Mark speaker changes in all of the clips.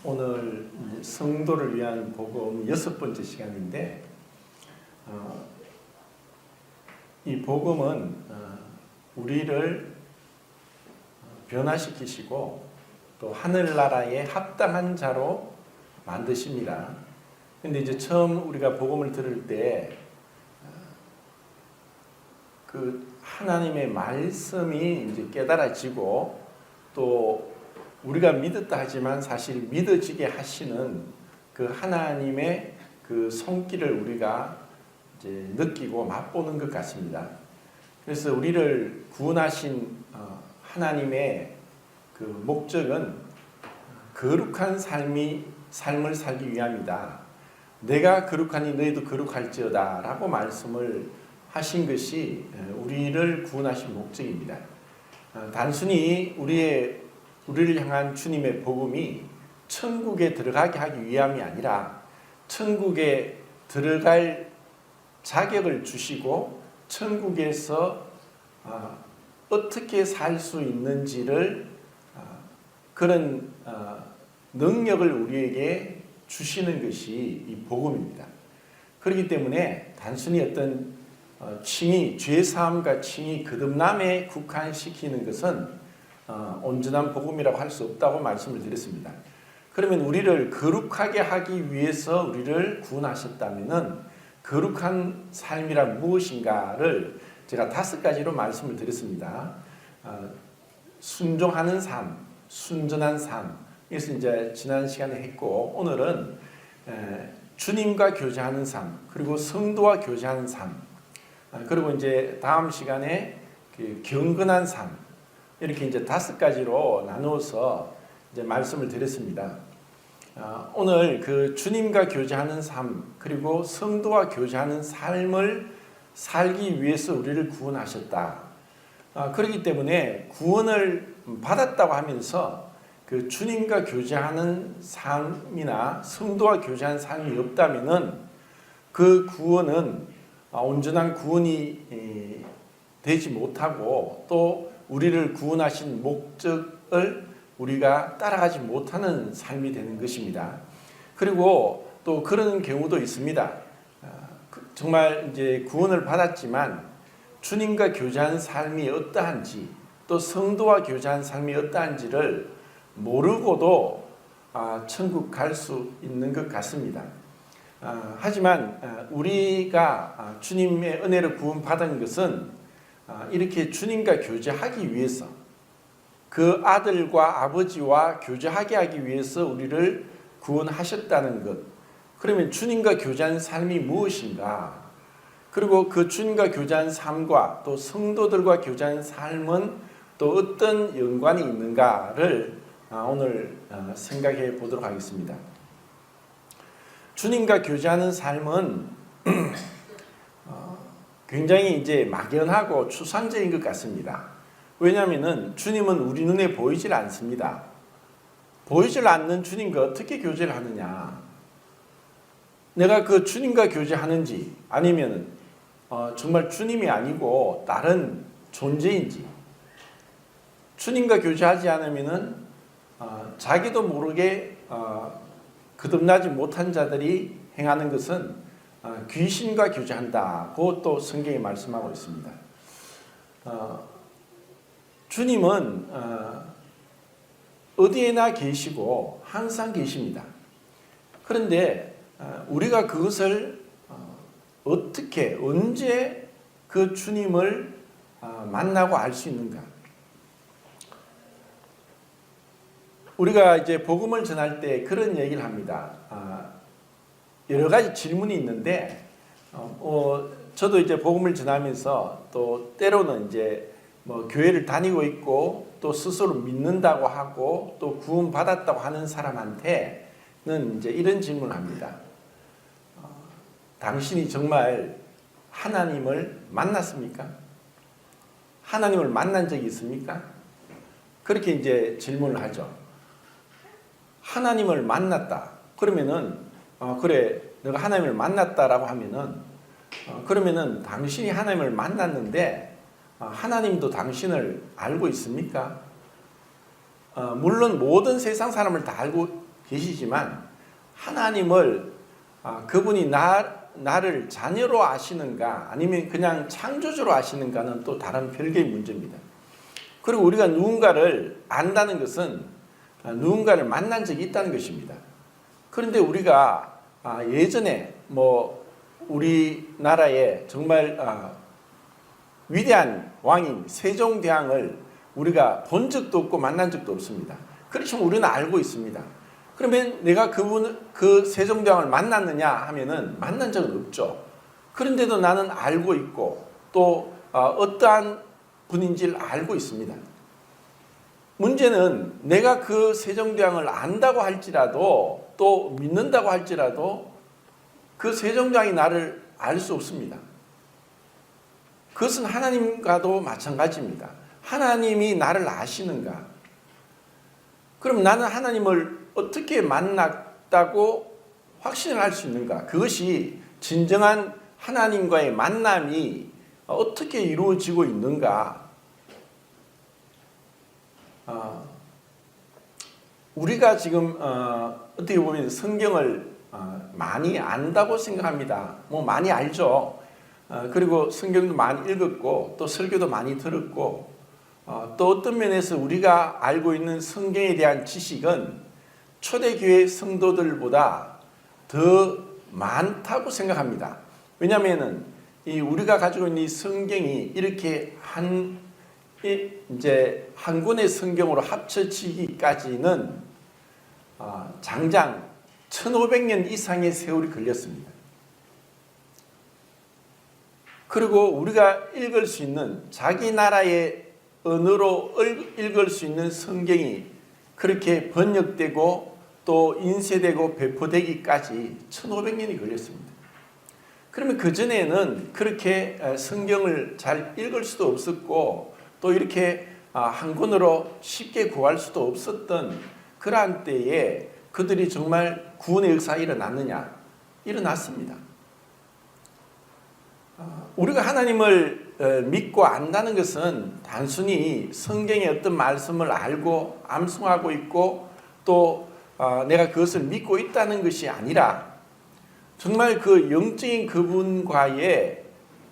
Speaker 1: 오늘 성도를 위한 복음 6번째 시간인데 이 복음은 우리를 변화시키시고 또 하늘나라에 합당한 자로 만드십니다. 근데 이제 처음 우리가 복음을 들을 때 그 하나님의 말씀이 이제 깨달아지고 또 우리가 믿었다 하지만 사실 믿어지게 하시는 그 하나님의 그 손길을 우리가 이제 느끼고 맛보는 것 같습니다. 그래서 우리를 구원하신 하나님의 그 목적은 거룩한 삶을 살기 위함이다. 내가 거룩하니 너희도 거룩할지어다 라고 말씀을 하신 것이 우리를 구원하신 목적입니다. 단순히 우리를 향한 주님의 복음이 천국에 들어가게 하기 위함이 아니라 천국에 들어갈 자격을 주시고 천국에서 어떻게 살 수 있는지를 그런 능력을 우리에게 주시는 것이 이 복음입니다. 그렇기 때문에 단순히 어떤 칭의, 죄사함과 칭의, 거듭남에 국한시키는 것은 온전한 복음이라고 할 수 없다고 말씀을 드렸습니다. 그러면 우리를 거룩하게 하기 위해서 우리를 구원하셨다면 거룩한 삶이란 무엇인가를 제가 5가지로 말씀을 드렸습니다. 순종하는 삶, 순전한 삶, 이것을 이제 지난 시간에 했고 오늘은 주님과 교제하는 삶, 그리고 성도와 교제하는 삶, 그리고 이제 다음 시간에 그 경건한 삶, 이렇게 이제 5가지로 나누어서 이제 말씀을 드렸습니다. 오늘 그 주님과 교제하는 삶, 그리고 성도와 교제하는 삶을 살기 위해서 우리를 구원하셨다. 그렇기 때문에 구원을 받았다고 하면서 그 주님과 교제하는 삶이나 성도와 교제하는 삶이 없다면은 그 구원은 온전한 구원이 되지 못하고 또 우리를 구원하신 목적을 우리가 따라가지 못하는 삶이 되는 것입니다. 그리고 또 그런 경우도 있습니다. 정말 이제 구원을 받았지만 주님과 교제하는 삶이 어떠한지 또 성도와 교제하는 삶이 어떠한지를 모르고도 천국 갈 수 있는 것 같습니다. 하지만 우리가 주님의 은혜를 구원받은 것은 이렇게 주님과 교제하기 위해서 그 아들과 아버지와 교제하게 하기 위해서 우리를 구원하셨다는 것. 그러면 주님과 교제하는 삶이 무엇인가? 그리고 그 주님과 교제하는 삶과 또 성도들과 교제하는 삶은 또 어떤 연관이 있는가를 오늘 생각해 보도록 하겠습니다. 주님과 교제하는 삶은 굉장히 이제 막연하고 추상적인 것 같습니다. 왜냐하면 주님은 우리 눈에 보이질 않습니다. 보이질 않는 주님과 어떻게 교제를 하느냐? 내가 그 주님과 교제하는지 아니면 정말 주님이 아니고 다른 존재인지, 주님과 교제하지 않으면 자기도 모르게 거듭나지 못한 자들이 행하는 것은 귀신과 교제한다고 또 성경이 말씀하고 있습니다. 주님은 어디에나 계시고 항상 계십니다. 그런데 우리가 그것을 어떻게 언제 그 주님을 만나고 알 수 있는가? 우리가 이제 복음을 전할 때 그런 얘기를 합니다. 여러 가지 질문이 있는데, 저도 이제 복음을 전하면서 또 때로는 이제 뭐 교회를 다니고 있고 또 스스로 믿는다고 하고 또 구원받았다고 하는 사람한테는 이제 이런 질문을 합니다. 당신이 정말 하나님을 만났습니까? 하나님을 만난 적이 있습니까? 그렇게 이제 질문을 하죠. 하나님을 만났다. 그러면은 그래 내가 하나님을 만났다라고 하면은 그러면은 당신이 하나님을 만났는데 하나님도 당신을 알고 있습니까? 물론 모든 세상 사람을 다 알고 계시지만 하나님을 그분이 나를 자녀로 아시는가 아니면 그냥 창조주로 아시는가는 또 다른 별개의 문제입니다. 그리고 우리가 누군가를 안다는 것은 누군가를 만난 적이 있다는 것입니다. 그런데 우리가 예전에 우리나라에 정말 위대한 왕인 세종대왕을 우리가 본 적도 없고 만난 적도 없습니다. 그렇지만 우리는 알고 있습니다. 그러면 내가 그 세종대왕을 만났느냐 하면은 만난 적은 없죠. 그런데도 나는 알고 있고 또 어떠한 분인지를 알고 있습니다. 문제는 내가 그 세종대왕을 안다고 할지라도 또 믿는다고 할지라도 그 세종대왕이 나를 알 수 없습니다. 그것은 하나님과도 마찬가지입니다. 하나님이 나를 아시는가? 그럼 나는 하나님을 어떻게 만났다고 확신을 할 수 있는가? 그것이 진정한 하나님과의 만남이 어떻게 이루어지고 있는가? 우리가 지금 어떻게 보면 성경을 많이 안다고 생각합니다. 많이 알죠. 그리고 성경도 많이 읽었고 또 설교도 많이 들었고 또 어떤 면에서 우리가 알고 있는 성경에 대한 지식은 초대교회 성도들보다 더 많다고 생각합니다. 왜냐하면 우리가 가지고 있는 이 성경이 이렇게 한 권의 성경으로 합쳐지기까지는 장장 1500년 이상의 세월이 걸렸습니다. 그리고 우리가 읽을 수 있는 자기 나라의 언어로 읽을 수 있는 성경이 그렇게 번역되고 또 인쇄되고 배포되기까지 1500년이 걸렸습니다. 그러면 그전에는 그렇게 성경을 잘 읽을 수도 없었고 또 이렇게 한 권으로 쉽게 구할 수도 없었던 그러한 때에 그들이 정말 구원의 역사가 일어났느냐? 일어났습니다. 우리가 하나님을 믿고 안다는 것은 단순히 성경의 어떤 말씀을 알고 암송하고 있고 또 내가 그것을 믿고 있다는 것이 아니라 정말 그 영적인 그분과의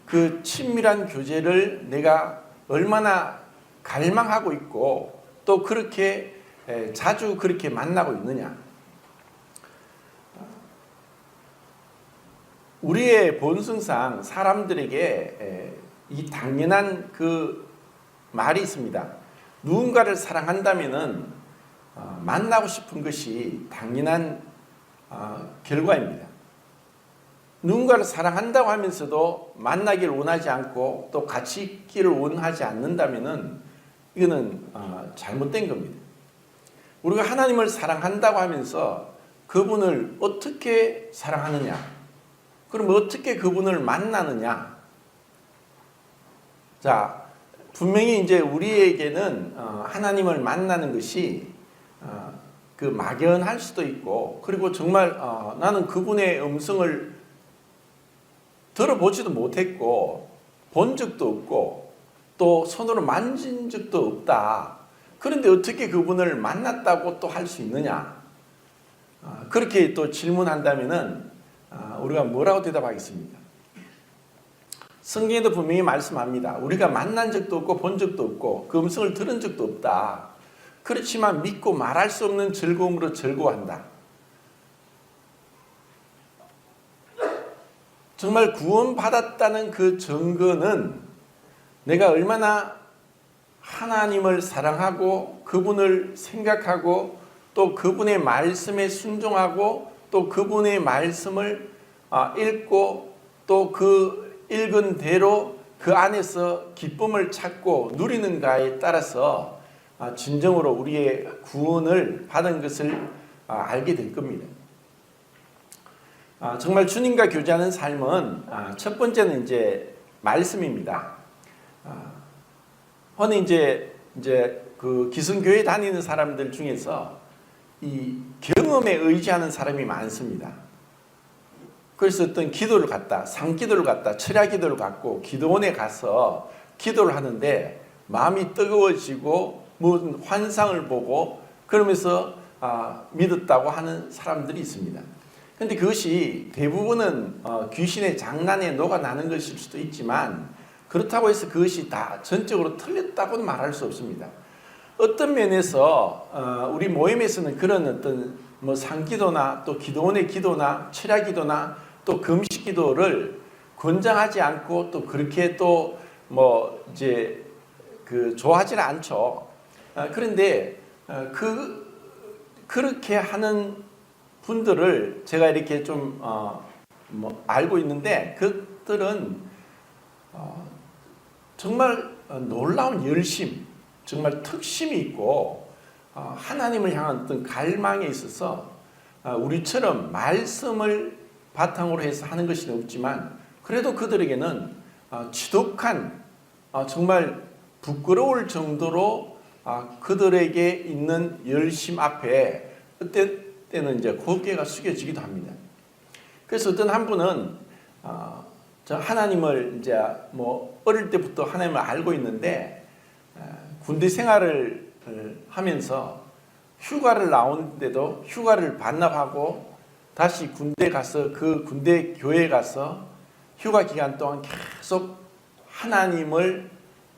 Speaker 1: 그 친밀한 교제를 내가 얼마나 갈망하고 있고 또 그렇게 자주 그렇게 만나고 있느냐. 우리의 본성상 사람들에게 이 당연한 그 말이 있습니다. 누군가를 사랑한다면은 만나고 싶은 것이 당연한 결과입니다. 누군가를 사랑한다고 하면서도 만나기를 원하지 않고 또 같이 있기를 원하지 않는다면은 이거는 잘못된 겁니다. 우리가 하나님을 사랑한다고 하면서 그분을 어떻게 사랑하느냐? 그럼 어떻게 그분을 만나느냐? 자, 분명히 이제 우리에게는 하나님을 만나는 것이 그 막연할 수도 있고 그리고 정말 나는 그분의 음성을 들어보지도 못했고 본 적도 없고 또 손으로 만진 적도 없다. 그런데 어떻게 그분을 만났다고 또 할 수 있느냐? 그렇게 또 질문한다면은 우리가 뭐라고 대답하겠습니까? 성경에도 분명히 말씀합니다. 우리가 만난 적도 없고 본 적도 없고 그 음성을 들은 적도 없다. 그렇지만 믿고 말할 수 없는 즐거움으로 즐거워한다. 정말 구원받았다는 그 증거는 내가 얼마나 하나님을 사랑하고 그분을 생각하고 또 그분의 말씀에 순종하고 또 그분의 말씀을 읽고 또 그 읽은 대로 그 안에서 기쁨을 찾고 누리는가에 따라서 진정으로 우리의 구원을 받은 것을 알게 될 겁니다. 정말 주님과 교제하는 삶은 첫 번째는 이제 말씀입니다. 흔히 이제 그 기성교회 다니는 사람들 중에서 이 경험에 의지하는 사람이 많습니다. 그래서 어떤 기도를 갖다, 상기도를 갖다, 철야기도를 갖고 기도원에 가서 기도를 하는데 마음이 뜨거워지고 무슨 환상을 보고 그러면서 믿었다고 하는 사람들이 있습니다. 그런데 그것이 대부분은 귀신의 장난에 녹아나는 것일 수도 있지만 그렇다고 해서 그것이 다 전적으로 틀렸다고는 말할 수 없습니다. 어떤 면에서 우리 모임에서는 그런 어떤 상기도나 또 기도원의 기도나 철야기도나 또 금식기도를 권장하지 않고 또 그렇게 또 이제 좋아하지는 않죠. 그런데 그렇게 하는 분들을 제가 이렇게 좀 알고 있는데 그들은 정말 놀라운 열심, 정말 특심이 있고 하나님을 향한 어떤 갈망에 있어서 우리처럼 말씀을 바탕으로 해서 하는 것이 없지만 그래도 그들에게는 지독한 정말 부끄러울 정도로 그들에게 있는 열심 앞에 때는 이제 고개가 숙여지기도 합니다. 그래서 어떤 한 분은 저 하나님을 이제 어릴 때부터 하나님을 알고 있는데 군대 생활을 하면서 휴가를 나오는데도 휴가를 반납하고 다시 군대 가서 그 군대 교회에 가서 휴가 기간 동안 계속 하나님을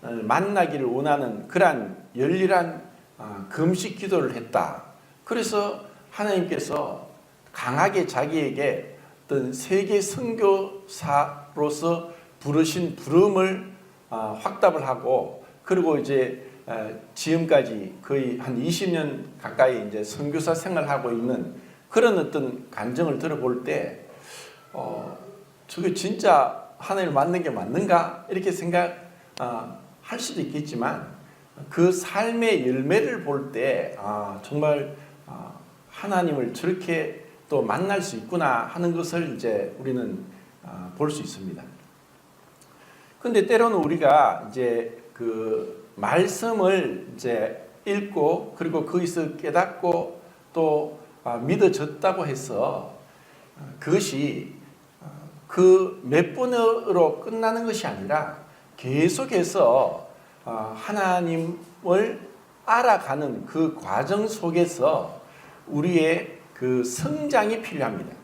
Speaker 1: 만나기를 원하는 그러한 열렬한 금식 기도를 했다. 그래서 하나님께서 강하게 자기에게 어떤 세계 선교사로서 부르신 부름을 확답을 하고 그리고 이제 지금까지 거의 한 20년 가까이 이제 선교사 생활을 하고 있는 그런 어떤 간증을 들어볼 때 저게 진짜 하나님을 만난 게 맞는가 이렇게 생각할 수도 있겠지만 그 삶의 열매를 볼 때 정말 하나님을 저렇게 또 만날 수 있구나 하는 것을 이제 우리는 볼 수 있습니다. 그런데 때로는 우리가 이제 그 말씀을 이제 읽고 그리고 거기서 깨닫고 또 믿어졌다고 해서 그것이 그 몇 번으로 끝나는 것이 아니라 계속해서 하나님을 알아가는 그 과정 속에서 우리의 그 성장이 필요합니다.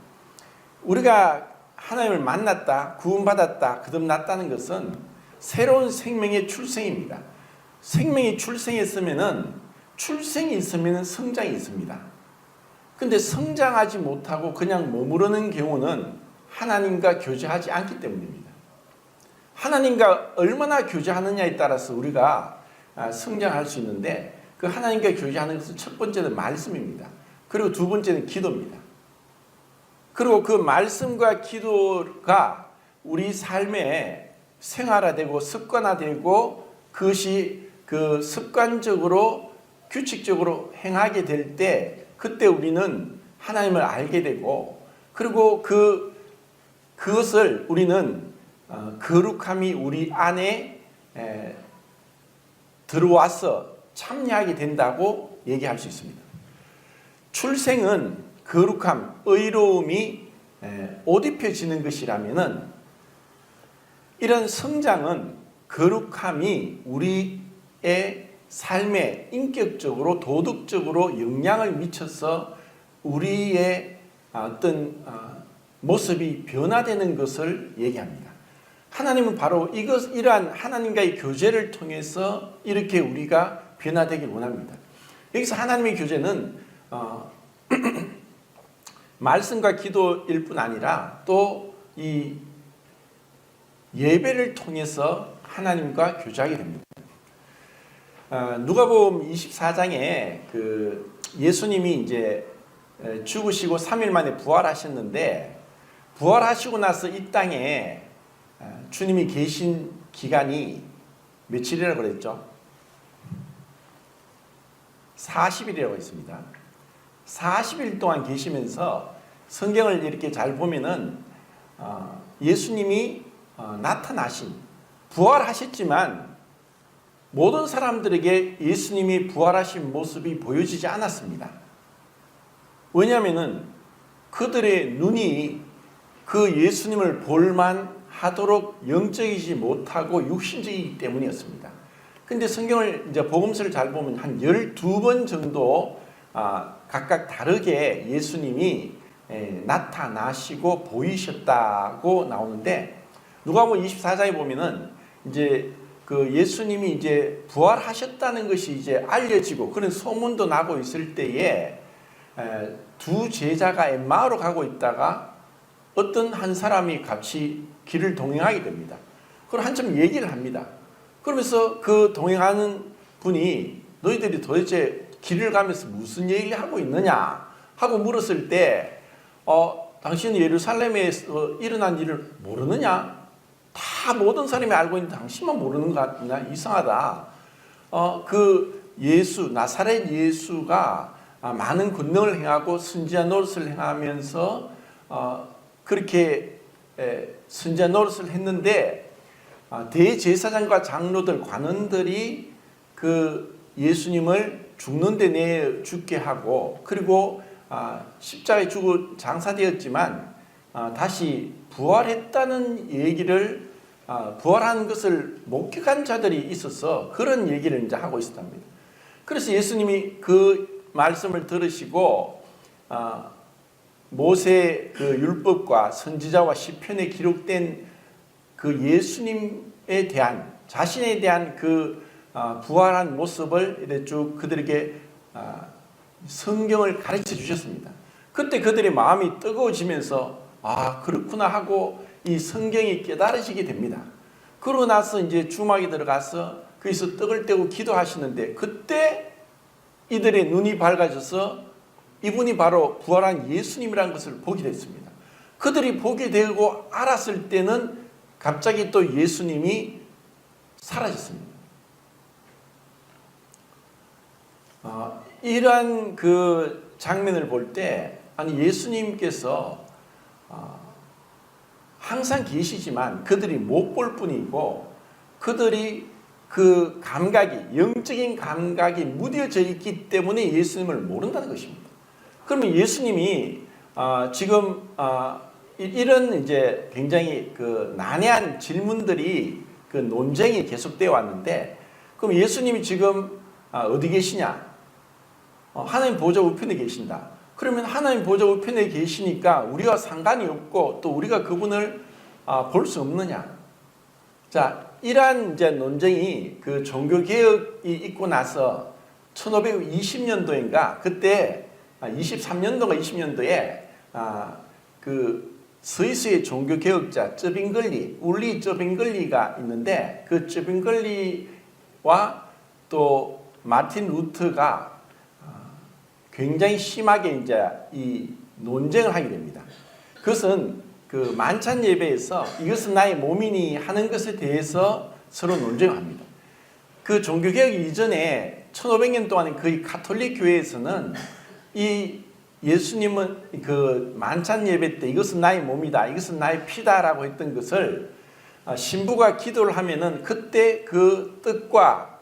Speaker 1: 우리가 하나님을 만났다, 구원받았다, 거듭났다는 것은 새로운 생명의 출생입니다. 생명이 출생했으면은 출생이 있으면 성장이 있습니다. 근데 성장하지 못하고 그냥 머무르는 경우는 하나님과 교제하지 않기 때문입니다. 하나님과 얼마나 교제하느냐에 따라서 우리가 성장할 수 있는데 그 하나님과 교제하는 것은 첫 번째는 말씀입니다. 그리고 두 번째는 기도입니다. 그리고 그 말씀과 기도가 우리 삶에 생활화되고 습관화되고 그것이 그 습관적으로 규칙적으로 행하게 될 때 그때 우리는 하나님을 알게 되고 그리고 그것을 우리는 거룩함이 우리 안에 들어와서 참여하게 된다고 얘기할 수 있습니다. 출생은 거룩함, 의로움이 옷 입혀지는 것이라면은 이런 성장은 거룩함이 우리의 삶에 인격적으로 도덕적으로 영향을 미쳐서 우리의 어떤 모습이 변화되는 것을 얘기합니다. 하나님은 바로 이러한 하나님과의 교제를 통해서 이렇게 우리가 변화되길 원합니다. 여기서 하나님의 교제는 말씀과 기도일 뿐 아니라 또 이 예배를 통해서 하나님과 교제하게 됩니다. 누가복음 24장에 그 예수님이 이제 죽으시고 3일 만에 부활하셨는데 부활하시고 나서 이 땅에 주님이 계신 기간이 며칠이라고 그랬죠? 40일이라고 했습니다. 40일 동안 계시면서 성경을 이렇게 잘 보면은 예수님이 나타나신 부활하셨지만 모든 사람들에게 예수님이 부활하신 모습이 보여지지 않았습니다. 왜냐하면은 그들의 눈이 그 예수님을 볼만 하도록 영적이지 못하고 육신적이기 때문이었습니다. 근데 성경을 이제 복음서를 잘 보면 한 12번 정도 각각 다르게 예수님이 나타나시고 보이셨다고 나오는데, 누가복음 24장에 보면은 이제 그 예수님이 이제 부활하셨다는 것이 이제 알려지고 그런 소문도 나고 있을 때에 두 제자가 엠마오로 가고 있다가 어떤 한 사람이 같이 길을 동행하게 됩니다. 그럼 한참 얘기를 합니다. 그러면서 그 동행하는 분이 너희들이 도대체 길을 가면서 무슨 얘기를 하고 있느냐 하고 물었을 때 당신은 예루살렘에서 일어난 일을 모르느냐? 다 모든 사람이 알고 있는데 당신만 모르는 것 같냐? 이상하다. 그 예수, 나사렛 예수가 많은 권능을 행하고 선지자 노릇을 행하면서 그렇게 선지자 노릇을 했는데 대제사장과 장로들, 관원들이 그 예수님을 죽는 데 내어 죽게 하고, 그리고 십자가에 죽어 장사되었지만 다시 부활했다는 얘기를 부활한 것을 목격한 자들이 있어서 그런 얘기를 이제 하고 있었답니다. 그래서 예수님이 그 말씀을 들으시고 모세 그 율법과 선지자와 시편에 기록된 그 예수님에 대한, 자신에 대한 그 부활한 모습을 이렇게 쭉 그들에게 성경을 가르쳐 주셨습니다. 그때 그들의 마음이 뜨거워지면서 그렇구나 하고 이 성경이 깨달으시게 됩니다. 그러고 나서 이제 주막에 들어가서 거기서 떡을 떼고 기도하시는데, 그때 이들의 눈이 밝아져서 이분이 바로 부활한 예수님이라는 것을 보게 됐습니다. 그들이 보게 되고 알았을 때는 갑자기 또 예수님이 사라졌습니다. 이러한 그 장면을 볼 때, 아니 예수님께서 항상 계시지만 그들이 못 볼 뿐이고, 그들이 그 감각이, 영적인 감각이 무뎌져 있기 때문에 예수님을 모른다는 것입니다. 그러면 예수님이 지금 이런 이제 굉장히 그 난해한 질문들이, 그 논쟁이 계속되어 왔는데, 그럼 예수님이 지금 어디 계시냐? 하나님 보좌 우편에 계신다. 그러면 하나님 보좌 우편에 계시니까 우리와 상관이 없고 또 우리가 그분을 볼 수 없느냐? 자, 이러한 이제 논쟁이 그 종교개혁이 있고 나서 1520년도인가 그때 23년도가 20년도에 그 스위스의 종교개혁자 쩌빙글리, 울리 쩌빙글리가 있는데, 그 쩌빙글리와 또 마틴 루터가 굉장히 심하게 이제 이 논쟁을 하게 됩니다. 그것은 그 만찬 예배에서 이것은 나의 몸이니 하는 것에 대해서 서로 논쟁을 합니다. 그 종교개혁 이전에 1500년 동안 거의 가톨릭 교회에서는 이 예수님은 그 만찬 예배 때 이것은 나의 몸이다, 이것은 나의 피다라고 했던 것을 신부가 기도를 하면은 그때 그 떡과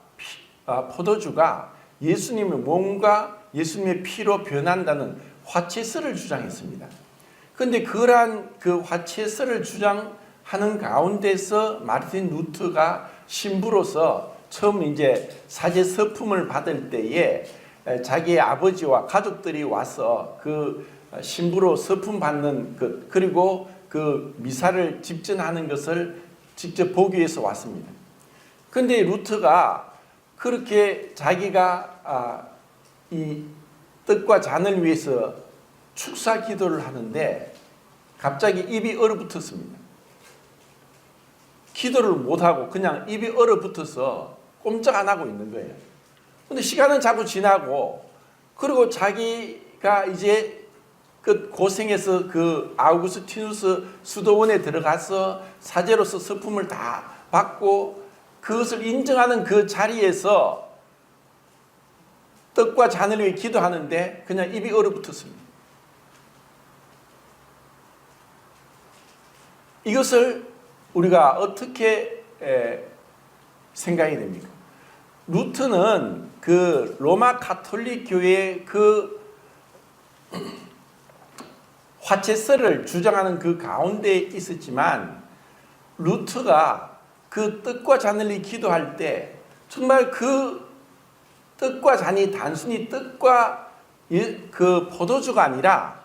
Speaker 1: 포도주가 예수님의 몸과 예수님의 피로 변한다는 화채설을 주장했습니다. 그런데 그러한 그 화채설을 주장하는 가운데서 마르틴 루터가 신부로서 처음 이제 사제 서품을 받을 때에 자기의 아버지와 가족들이 와서 그 신부로 서품 받는 것, 그리고 그 미사를 집전하는 것을 직접 보기 위해서 왔습니다. 그런데 루터가 그렇게 자기가 이 떡과 잔을 위해서 축사 기도를 하는데 갑자기 입이 얼어붙었습니다. 기도를 못하고 그냥 입이 얼어붙어서 꼼짝 안 하고 있는 거예요. 근데 시간은 자꾸 지나고, 그리고 자기가 이제 그 고생해서 그 아우구스티누스 수도원에 들어가서 사제로서 서품을 다 받고 그것을 인정하는 그 자리에서 떡과 잔을 위해 기도하는데 그냥 입이 얼어붙었습니다. 이것을 우리가 어떻게 생각이 됩니까? 루터는 그 로마 가톨릭 교회의 그 화채설을 주장하는 그 가운데 있었지만, 루터가 그 떡과 잔을 위해 기도할 때 정말 그 떡과 잔이 단순히 떡과 그 포도주가 아니라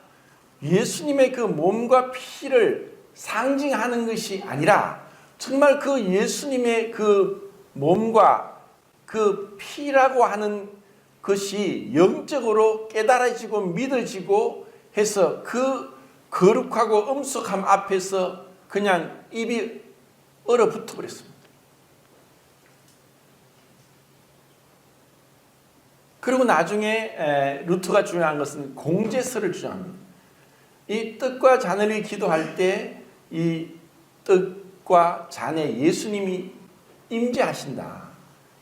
Speaker 1: 예수님의 그 몸과 피를 상징하는 것이 아니라 정말 그 예수님의 그 몸과 그 피라고 하는 것이 영적으로 깨달아지고 믿어지고 해서 그 거룩하고 엄숙함 앞에서 그냥 입이 얼어붙어 버렸습니다. 그리고 나중에 루터가 주장한 것은 공제설을 주장합니다. 이 떡과 잔을 기도할 때 이 떡과 잔에 예수님이 임재하신다.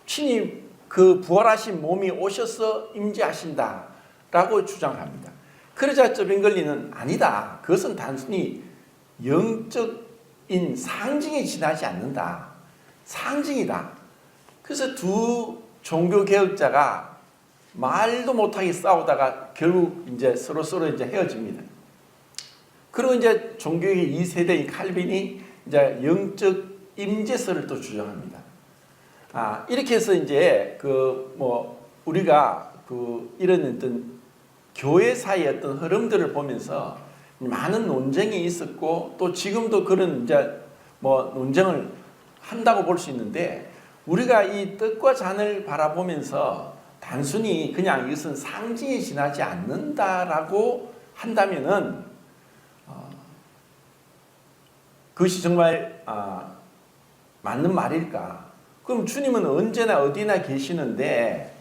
Speaker 1: 친히 그 부활하신 몸이 오셔서 임재하신다라고 주장합니다. 그러자 저빙글리는 아니다. 그것은 단순히 영적인 상징에 지나지 않는다. 상징이다. 그래서 두 종교 개혁자가 말도 못하게 싸우다가 결국 이제 서로 이제 헤어집니다. 그리고 이제 종교의 2세대인 칼빈이 이제 영적 임재설을 또 주장합니다. 이렇게 해서 이제 우리가 이런 어떤 교회 사이의 어떤 흐름들을 보면서 많은 논쟁이 있었고 또 지금도 그런 이제 논쟁을 한다고 볼 수 있는데 우리가 이 떡과 잔을 바라보면서 단순히 그냥 이것은 상징에 지나지 않는다라고 한다면은 그것이 정말 맞는 말일까? 그럼 주님은 언제나 어디나 계시는데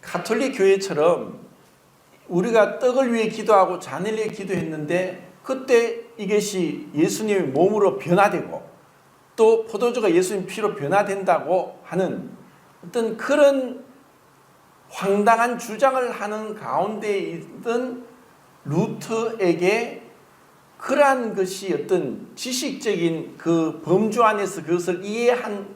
Speaker 1: 가톨릭 교회처럼 우리가 떡을 위해 기도하고 잔을 위해 기도했는데 그때 이것이 예수님의 몸으로 변화되고 또 포도주가 예수님 피로 변화된다고 하는 어떤 그런 황당한 주장을 하는 가운데 있던 루터에게 그러한 것이 어떤 지식적인 그 범주 안에서 그것을 이해한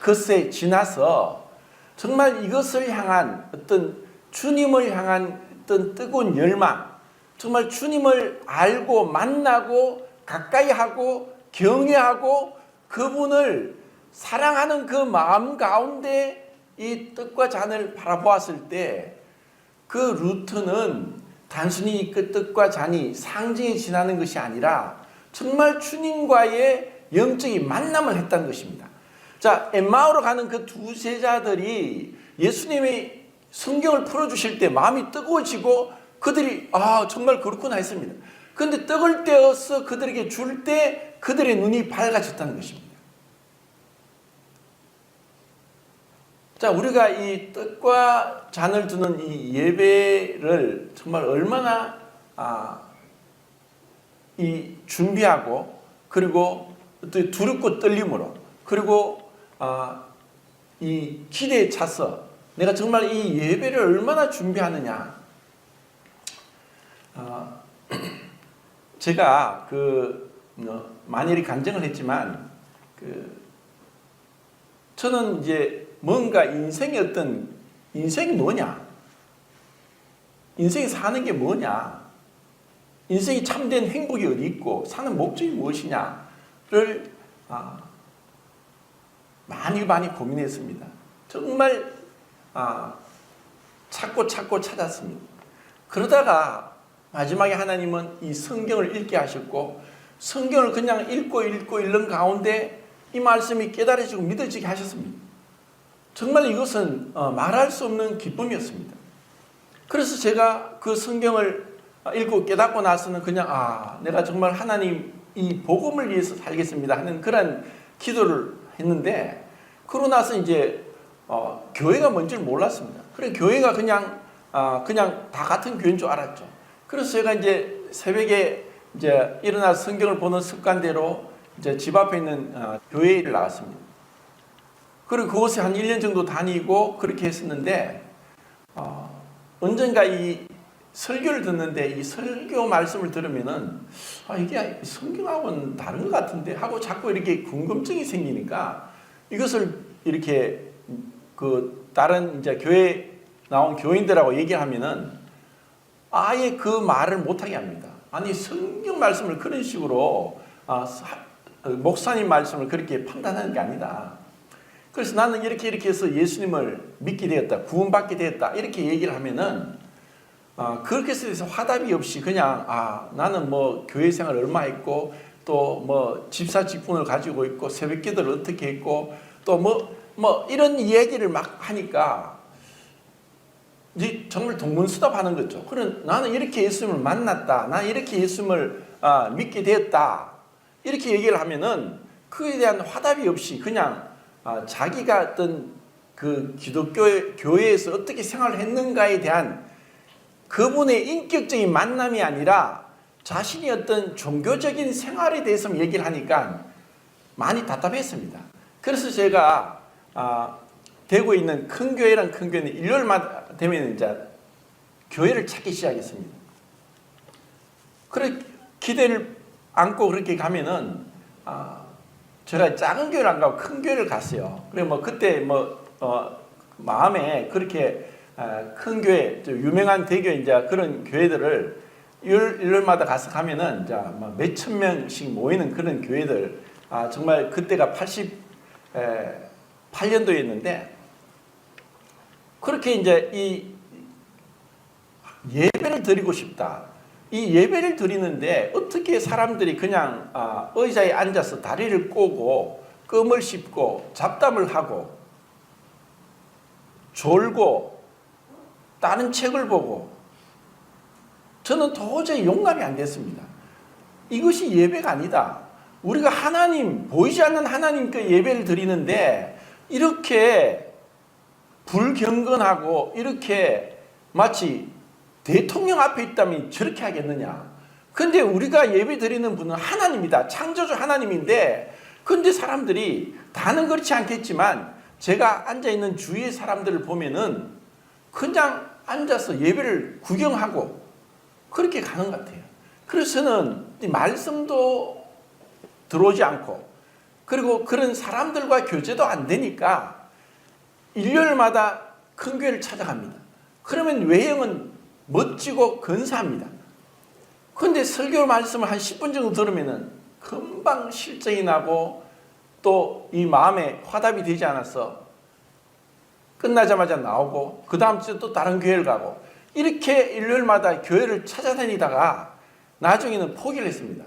Speaker 1: 것에 지나서 정말 이것을 향한 어떤 주님을 향한 어떤 뜨거운 열망, 정말 주님을 알고 만나고 가까이 하고 경외하고 그분을 사랑하는 그 마음 가운데 이 떡과 잔을 바라보았을 때 그 루터는 단순히 그 떡과 잔이 상징이 지나는 것이 아니라 정말 주님과의 영적인 만남을 했다는 것입니다. 자, 엠마오로 가는 그 두 제자들이 예수님이 성경을 풀어주실 때 마음이 뜨거워지고 그들이 정말 그렇구나 했습니다. 그런데 떡을 떼어서 그들에게 줄 때 그들의 눈이 밝아졌다는 것입니다. 자, 우리가 이 떡과 잔을 두는 이 예배를 정말 얼마나 이 준비하고 그리고 또 두렵고 떨림으로 그리고 이 기대에 차서 내가 정말 이 예배를 얼마나 준비하느냐. 제가 많이 간증을 했지만 저는 이제 뭔가 인생이 뭐냐? 인생이 사는 게 뭐냐? 인생이 참된 행복이 어디 있고 사는 목적이 무엇이냐를 많이 고민했습니다. 정말 찾고 찾았습니다. 그러다가 마지막에 하나님은 이 성경을 읽게 하셨고 성경을 그냥 읽고 읽는 가운데 이 말씀이 깨달아지고 믿어지게 하셨습니다. 정말 이것은 말할 수 없는 기쁨이었습니다. 그래서 제가 그 성경을 읽고 깨닫고 나서는 그냥 내가 정말 하나님 이 복음을 위해서 살겠습니다 하는 그런 기도를 했는데 그러고 나서 이제 교회가 뭔지를 몰랐습니다. 그래 교회가 그냥 다 같은 교회인 줄 알았죠. 그래서 제가 이제 새벽에 이제 일어나서 성경을 보는 습관대로 이제 집 앞에 있는 교회를 나왔습니다. 그리고 그곳에 한 1년 정도 다니고 그렇게 했었는데 언젠가 이 설교를 듣는데 이 설교 말씀을 들으면은 이게 성경하고는 다른 것 같은데 하고 자꾸 이렇게 궁금증이 생기니까 이것을 이렇게 다른 이제 교회 나온 교인들하고 얘기하면은 아예 그 말을 못하게 합니다. 아니 성경 말씀을 그런 식으로 목사님 말씀을 그렇게 판단하는 게 아니다. 그래서 나는 이렇게 해서 예수님을 믿게 되었다. 구원받게 되었다. 이렇게 얘기를 하면은 그렇게 해서 화답이 없이 그냥 나는 뭐 교회 생활 얼마 했고 또 뭐 집사 직분을 가지고 있고 새벽기도를 어떻게 했고 또 뭐 이런 이야기를 막 하니까 이제 정말 동문수답하는 거죠. 그럼 나는 이렇게 예수님을 만났다. 나는 이렇게 예수님을 믿게 되었다. 이렇게 얘기를 하면은 그에 대한 화답이 없이 그냥 자기가 어떤 그 교회에서 어떻게 생활을 했는가에 대한 그분의 인격적인 만남이 아니라 자신이 어떤 종교적인 생활에 대해서 얘기를 하니까 많이 답답했습니다. 그래서 제가 대구에 있는 큰 교회란 큰 교회는 일요일마다 되면 이제 교회를 찾기 시작했습니다. 그래 기대를 안고 그렇게 가면은 제가 작은 교회를 안 가고 큰 교회를 갔어요. 그래 뭐 그때 마음에 그렇게 큰 교회, 유명한 대교회 이제 그런 교회들을 일요일마다 가서 가면은 이제 몇천 명씩 모이는 그런 교회들, 정말 그때가 88년도였는데 그렇게 이제 이 예배를 드리고 싶다. 이 예배를 드리는데 어떻게 사람들이 그냥 의자에 앉아서 다리를 꼬고 껌을 씹고 잡담을 하고 졸고 다른 책을 보고 저는 도저히 용납이 안 됐습니다. 이것이 예배가 아니다. 우리가 하나님, 보이지 않는 하나님께 예배를 드리는데 이렇게 불경건하고 이렇게 마치 대통령 앞에 있다면 저렇게 하겠느냐. 근데 우리가 예배 드리는 분은 하나님이다. 창조주 하나님인데 근데 사람들이 다는 그렇지 않겠지만 제가 앉아있는 주위의 사람들을 보면은 그냥 앉아서 예배를 구경하고 그렇게 가는 것 같아요. 그래서 저는 말씀도 들어오지 않고 그리고 그런 사람들과 교제도 안 되니까 일요일마다 큰 교회를 찾아갑니다. 그러면 외형은 멋지고 근사합니다. 그런데 설교 말씀을 한 10분 정도 들으면은 금방 실증이 나고 또 이 마음에 화답이 되지 않아서 끝나자마자 나오고 그 다음 주에 또 다른 교회를 가고 이렇게 일요일마다 교회를 찾아다니다가 나중에는 포기를 했습니다.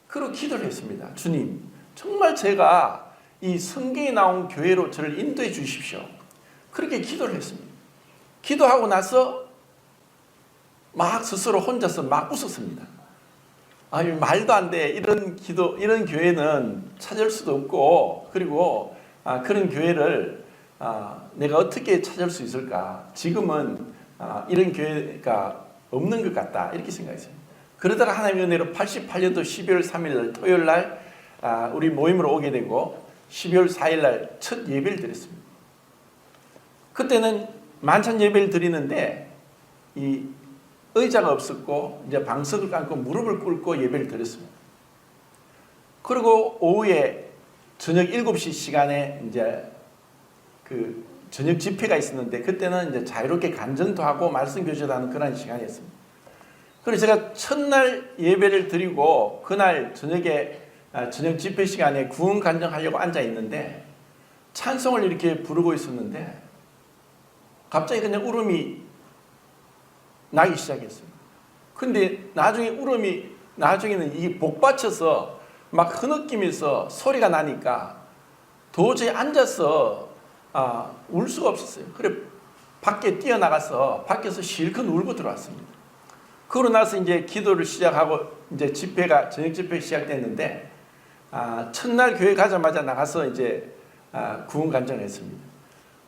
Speaker 1: 그리고 기도를 했습니다. 주님, 정말 제가 이 성경에 나온 교회로 저를 인도해 주십시오. 그렇게 기도를 했습니다. 기도하고 나서 막 스스로 혼자서 막 웃었습니다. 말도 안 돼. 이런 교회는 찾을 수도 없고, 그리고 그런 교회를 내가 어떻게 찾을 수 있을까? 지금은 이런 교회가 없는 것 같다. 이렇게 생각했어요. 그러다가 하나님의 은혜로 88년도 12월 3일 토요일 날 우리 모임으로 오게 되고 12월 4일 날 첫 예배를 드렸습니다. 그때는 만찬 예배를 드리는데 이 의자가 없었고 이제 방석을 깔고 무릎을 꿇고 예배를 드렸습니다. 그리고 오후에 저녁 7시 시간에 이제 그 저녁 집회가 있었는데 그때는 이제 자유롭게 간증도 하고 말씀 교제도 하는 그런 시간이었습니다. 그래서 제가 첫날 예배를 드리고 그날 저녁에 저녁 집회 시간에 구원 간증하려고 앉아 있는데 찬송을 이렇게 부르고 있었는데 갑자기 그냥 울음이 나기 시작했어요. 근데 나중에는 이게 복받쳐서 막 흐느끼면서 소리가 나니까 도저히 앉아서 울 수가 없었어요. 그래 밖에 뛰어나가서 밖에서 실컷 울고 들어왔습니다. 그러고 나서 이제 기도를 시작하고 이제 저녁 집회 시작됐는데 첫날 교회 가자마자 나가서 이제 구원 간증을 했습니다.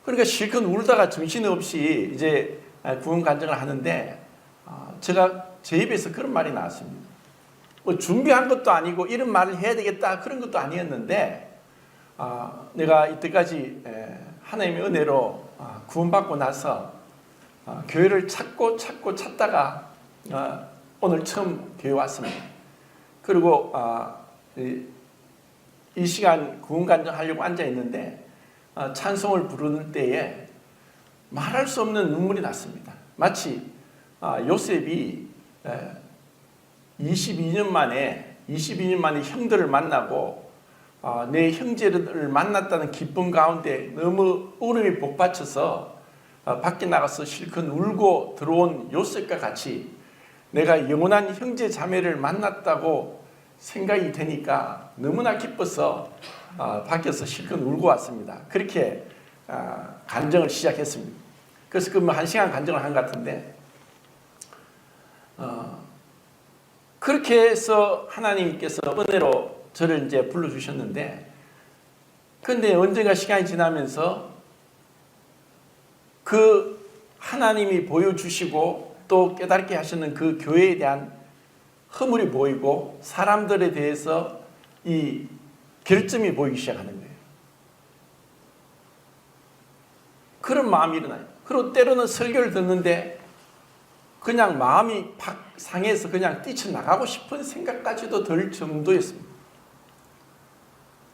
Speaker 1: 그러니까 실컷 울다가 정신없이 이제 구원 간증을 하는데 제가 제 입에서 그런 말이 나왔습니다. 뭐 준비한 것도 아니고 이런 말을 해야 되겠다 그런 것도 아니었는데 내가 이때까지 하나님의 은혜로 구원받고 나서 교회를 찾다가 오늘 처음 교회 왔습니다. 그리고 이 시간 구원 간증하려고 앉아 있는데 찬송을 부르는 때에 말할 수 없는 눈물이 났습니다. 마치 요셉이 22년 만에 형들을 만나고 내 형제를 만났다는 기쁨 가운데 너무 울음이 복받쳐서 밖에 나가서 실컷 울고 들어온 요셉과 같이 내가 영원한 형제 자매를 만났다고 생각이 되니까 너무나 기뻐서 밖에서 실컷 울고 왔습니다. 그렇게 간증을 시작했습니다. 그래서 그 한 시간 간증을 한 것 같은데 그렇게 해서 하나님께서 은혜로 저를 이제 불러주셨는데, 그런데 언젠가 시간이 지나면서 그 하나님이 보여주시고 또 깨닫게 하시는 그 교회에 대한 허물이 보이고 사람들에 대해서 이 결점이 보이기 시작하는 거예요. 그런 마음이 일어나요. 그리고 때로는 설교를 듣는데 그냥 마음이 팍 상해서 그냥 뛰쳐나가고 싶은 생각까지도 들 정도였습니다.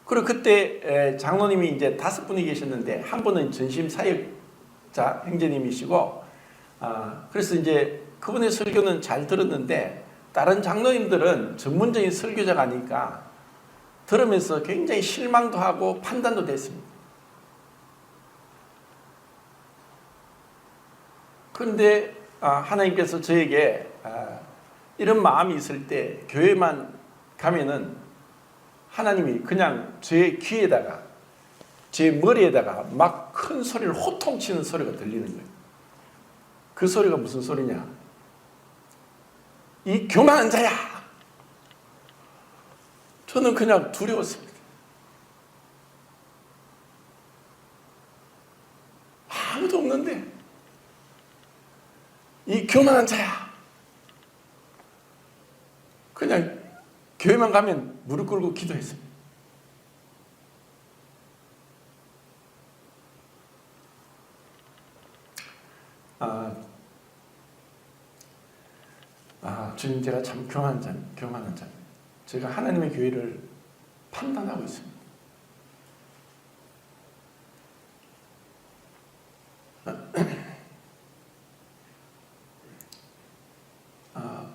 Speaker 1: 그리고 그때 장로님이 이제 5분이 계셨는데 한 분은 전심 사역자 형제님이시고, 그래서 이제 그분의 설교는 잘 들었는데 다른 장로님들은 전문적인 설교자가 아니까 들으면서 굉장히 실망도 하고 판단도 됐습니다. 그런데 하나님께서 저에게 이런 마음이 있을 때 교회만 가면은 하나님이 그냥 제 귀에다가 제 머리에다가 막 큰 소리를 호통치는 소리가 들리는 거예요. 그 소리가 무슨 소리냐? 이 교만한 자야! 저는 그냥 두려웠습니다. 아무도 없는데 이 교만한 자야! 그냥 교회만 가면 무릎 꿇고 기도했습니다. 주님, 제가 참 교만한 자. 제가 하나님의 교회를 판단하고 있습니다.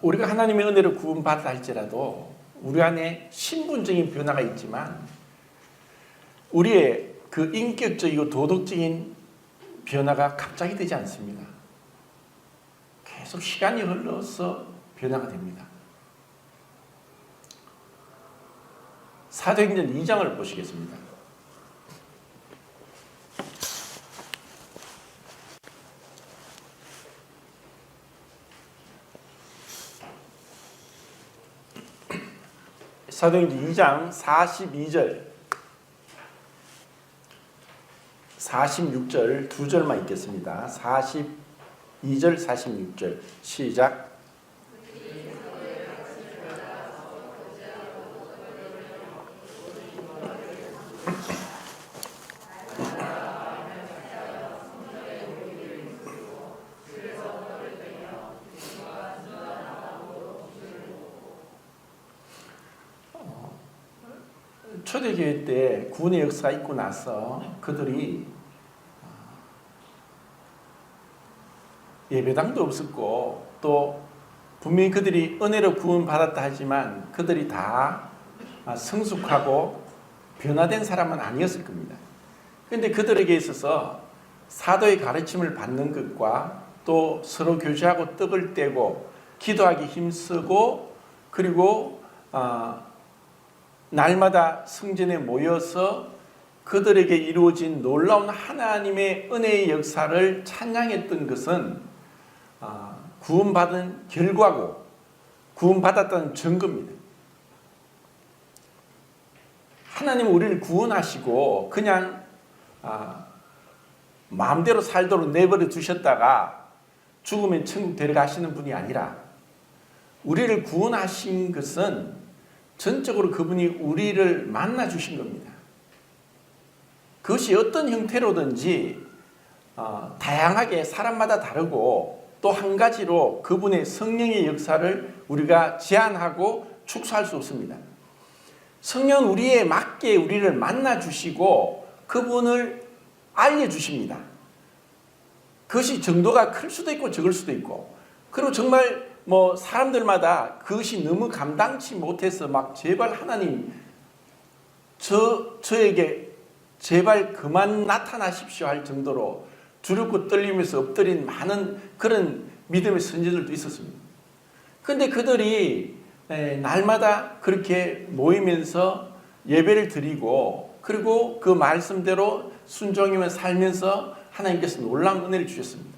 Speaker 1: 우리가 하나님의 은혜를 구원받았다 할지라도 우리 안에 신분적인 변화가 있지만 우리의 그 인격적이고 도덕적인 변화가 갑자기 되지 않습니다. 계속 시간이 흘러서 변화가 됩니다. 사도행전 2장을 보시겠습니다. 사도행전 2장 42절 46절 두 절만 읽겠습니다. 42절 46절 시작. 초대교회 때 구원의 역사가 있고 나서 그들이 예배당도 없었고 또 분명히 그들이 은혜로 구원받았다 하지만 그들이 다 성숙하고 변화된 사람은 아니었을 겁니다. 그런데 그들에게 있어서 사도의 가르침을 받는 것과 또 서로 교제하고 떡을 떼고 기도하기 힘쓰고 그리고 날마다 성전에 모여서 그들에게 이루어진 놀라운 하나님의 은혜의 역사를 찬양했던 것은 구원받은 결과고 구원받았다는 증거입니다. 하나님은 우리를 구원하시고 그냥 마음대로 살도록 내버려 두셨다가 죽으면 천국 데려가시는 분이 아니라 우리를 구원하신 것은 전적으로 그분이 우리를 만나 주신 겁니다. 그것이 어떤 형태로든지 다양하게 사람마다 다르고 또 한 가지로 그분의 성령의 역사를 우리가 제한하고 축소할 수 없습니다. 성령은 우리에 맞게 우리를 만나 주시고 그분을 알려주십니다. 그것이 정도가 클 수도 있고 적을 수도 있고, 그리고 정말 사람들마다 그것이 너무 감당치 못해서 막 제발 하나님 저에게 제발 그만 나타나십시오 할 정도로 두렵고 떨리면서 엎드린 많은 그런 믿음의 선지자들도 있었습니다. 그런데 그들이 날마다 그렇게 모이면서 예배를 드리고 그리고 그 말씀대로 순종하며 살면서 하나님께서 놀라운 은혜를 주셨습니다.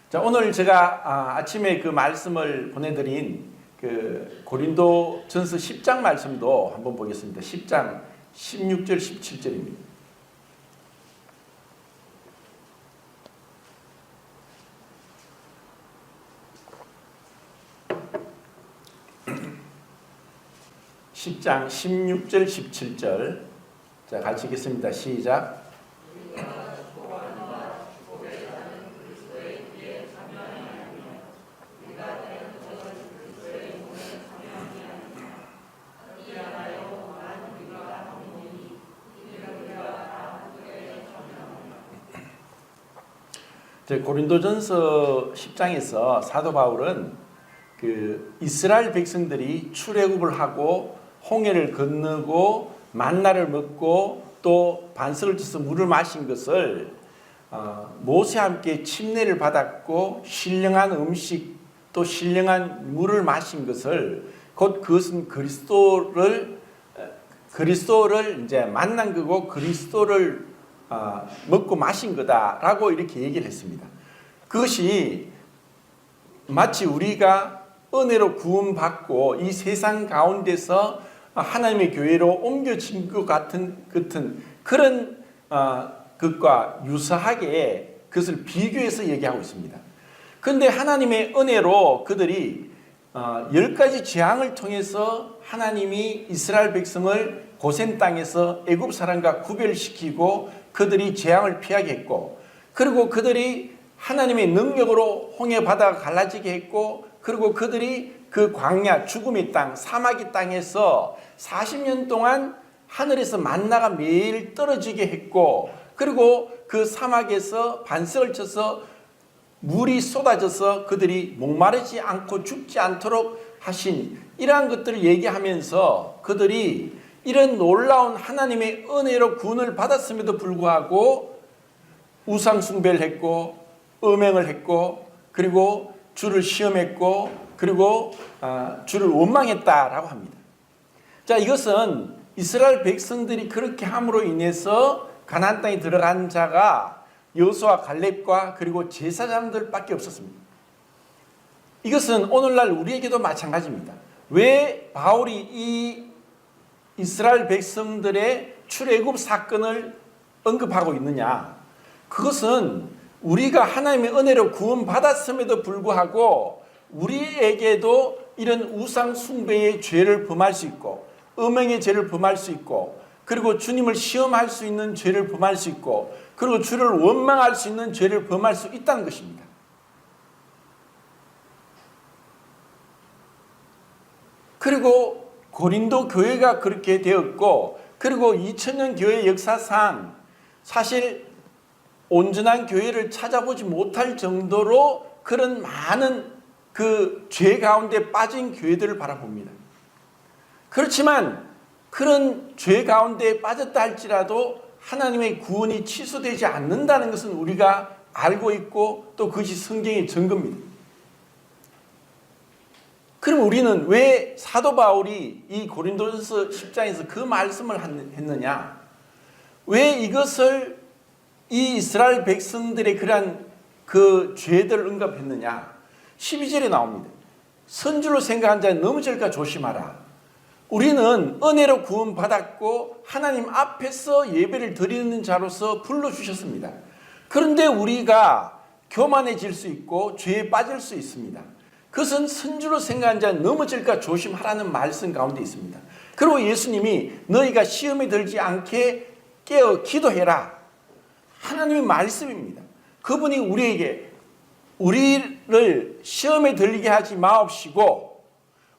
Speaker 1: 자, 오늘 제가 아침에 그 말씀을 보내드린 그 고린도전서 10장 말씀도 한번 보겠습니다. 10장 16절 17절입니다. (10장) 16절 17절. 자, 같이 읽겠습니다. 시작. 고린도전서 10장에서 사도 바울은 그 이스라엘 백성들이 출애굽을 하고 홍해를 건너고 만나를 먹고 또 반석을 쳐서 물을 마신 것을 모세와 함께 침례를 받았고 신령한 음식 또 신령한 물을 마신 것을 곧 그것은 그리스도를 이제 만난 거고 그리스도를 먹고 마신 거다라고 이렇게 얘기를 했습니다. 그것이 마치 우리가 은혜로 구원받고 이 세상 가운데서 하나님의 교회로 옮겨진 것 같은 그런 것과 유사하게 그것을 비교해서 얘기하고 있습니다. 그런데 하나님의 은혜로 그들이 10가지 재앙을 통해서 하나님이 이스라엘 백성을 고센 땅에서 애굽 사람과 구별시키고 그들이 재앙을 피하게 했고 그리고 그들이 하나님의 능력으로 홍해 바다가 갈라지게 했고 그리고 그들이 그 광야 죽음의 땅 사막의 땅에서 40년 동안 하늘에서 만나가 매일 떨어지게 했고 그리고 그 사막에서 반석을 쳐서 물이 쏟아져서 그들이 목마르지 않고 죽지 않도록 하신 이러한 것들을 얘기하면서 그들이 이런 놀라운 하나님의 은혜로 구원을 받았음에도 불구하고 우상 숭배를 했고 음행을 했고 그리고 주를 시험했고 그리고 주를 원망했다라고 합니다. 자, 이것은 이스라엘 백성들이 그렇게 함으로 인해서 가나안 땅에 들어간 자가 여호수아 갈렙과 그리고 제사장들밖에 없었습니다. 이것은 오늘날 우리에게도 마찬가지입니다. 왜 바울이 이 이스라엘 백성들의 출애굽 사건을 언급하고 있느냐? 그것은 우리가 하나님의 은혜로 구원받았음에도 불구하고 우리에게도 이런 우상 숭배의 죄를 범할 수 있고 음행의 죄를 범할 수 있고 그리고 주님을 시험할 수 있는 죄를 범할 수 있고 그리고 주를 원망할 수 있는 죄를 범할 수 있다는 것입니다. 그리고 고린도 교회가 그렇게 되었고 그리고 2000년 교회 역사상 사실 온전한 교회를 찾아보지 못할 정도로 그런 많은 그 죄 가운데 빠진 교회들을 바라봅니다. 그렇지만 그런 죄 가운데 빠졌다 할지라도 하나님의 구원이 취소되지 않는다는 것은 우리가 알고 있고 또 그것이 성경의 증거입니다. 그럼 우리는 왜 사도 바울이 이 고린도전서 10장에서 그 말씀을 했느냐? 왜 이것을 이 이스라엘 백성들의 그러한 그 죄들을 언급했느냐? 12절에 나옵니다. 선주로 생각한 자는 넘어질까 조심하라. 우리는 은혜로 구원받았고 하나님 앞에서 예배를 드리는 자로서 불러주셨습니다. 그런데 우리가 교만해질 수 있고 죄에 빠질 수 있습니다. 그것은 선주로 생각한 자는 넘어질까 조심하라는 말씀 가운데 있습니다. 그리고 예수님이 너희가 시험에 들지 않게 깨어 기도해라. 하나님의 말씀입니다. 그분이 우리를 시험에 들게 하지 마옵시고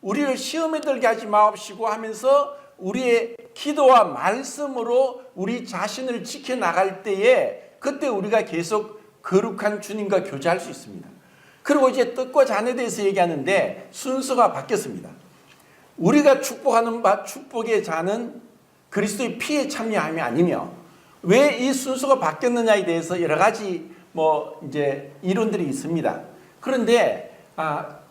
Speaker 1: 우리를 시험에 들게 하지 마옵시고 하면서 우리의 기도와 말씀으로 우리 자신을 지켜나갈 때에 그때 우리가 계속 거룩한 주님과 교제할 수 있습니다. 그리고 이제 뜻과 잔에 대해서 얘기하는데 순서가 바뀌었습니다. 우리가 축복하는 바 축복의 잔은 그리스도의 피에 참여함이 아니며 왜 이 순서가 바뀌었느냐에 대해서 여러 가지 이제 이론들이 있습니다. 그런데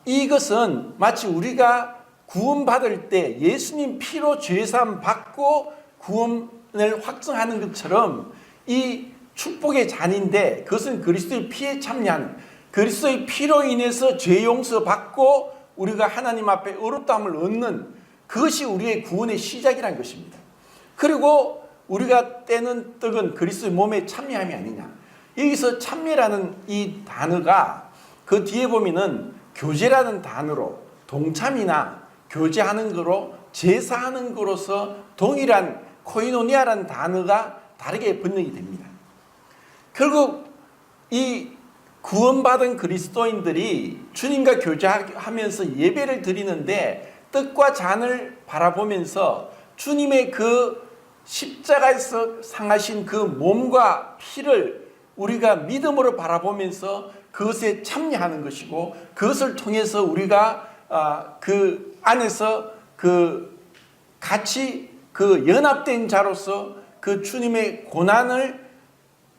Speaker 1: 이것은 마치 우리가 구원받을 때 예수님 피로 죄사함 받고 구원을 확증하는 것처럼 이 축복의 잔인데, 그것은 그리스도의 피에 참여하는, 그리스도의 피로 인해서 죄 용서 받고 우리가 하나님 앞에 의롭다함을 얻는, 그것이 우리의 구원의 시작이라는 것입니다. 그리고 우리가 떼는 떡은 그리스도의 몸에 참여함이 아니냐. 여기서 참여라는 이 단어가 그 뒤에 보면은 교제라는 단어로, 동참이나 교제하는 거로, 제사하는 거로서 동일한 코이노니아라는 단어가 다르게 번역이 됩니다. 결국 이 구원받은 그리스도인들이 주님과 교제하면서 예배를 드리는데, 떡과 잔을 바라보면서 주님의 그 십자가에서 상하신 그 몸과 피를 우리가 믿음으로 바라보면서 그것에 참여하는 것이고, 그것을 통해서 우리가 그 안에서 그 같이 그 연합된 자로서 그 주님의 고난을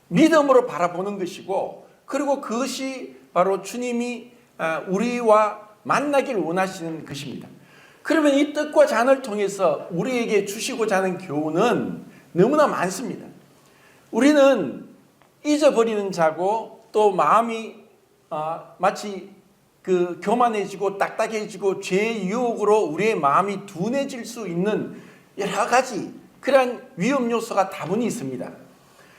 Speaker 1: 믿음으로 바라보는 것이고, 그리고 그것이 바로 주님이 우리와 만나기를 원하시는 것입니다. 그러면 이 떡과 잔을 통해서 우리에게 주시고자 하는 교훈은 너무나 많습니다. 우리는 잊어버리는 자고, 또 마음이 마치 그 교만해지고 딱딱해지고 죄의 유혹으로 우리의 마음이 둔해질 수 있는 여러 가지 그러한 위험 요소가 다분히 있습니다.